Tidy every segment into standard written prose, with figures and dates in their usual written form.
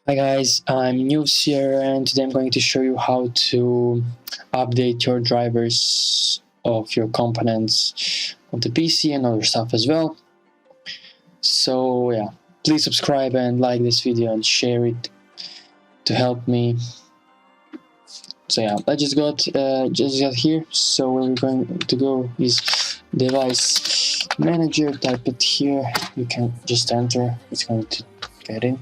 Hi guys, I'm News here and today I'm going to show you how to update your drivers of your components of the PC and other stuff as well. So yeah, please subscribe and like this video and share it to help me. So yeah, I just got here. So where we're going to go is device manager. Type it here. You can just enter. It's going to get in.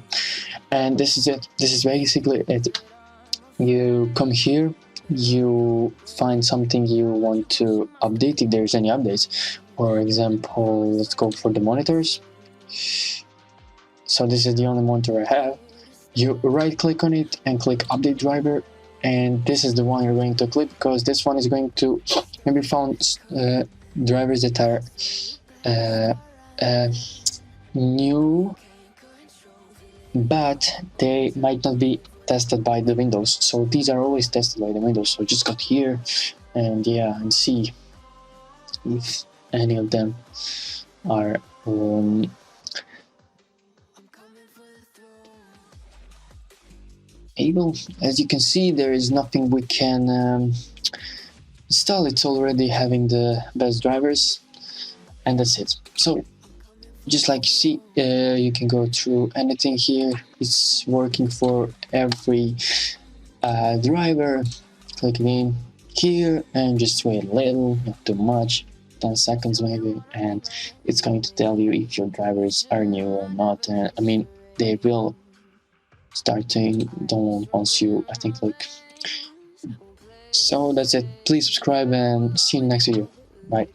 And this is it. This is basically it. You come here, you find something you want to update if there's any updates. For example, let's go for the monitors. So this is the only monitor I have. You right click on it and click update driver, and this is the one you're going to click because this one is going to maybe found drivers that are new, but they might not be tested by the Windows. So these are always tested by the Windows. So just got here and yeah, and see if any of them are able. As you can see, there is nothing we can install. It's already having the best drivers, and that's it. So just like you see, you can go through anything here. It's working for every driver. Click in here and just wait a little, not too much, 10 seconds maybe, and it's going to tell you if your drivers are new or not. I mean, they will start to download once you, I think, click. So that's it. Please subscribe and see you in the next video. Bye.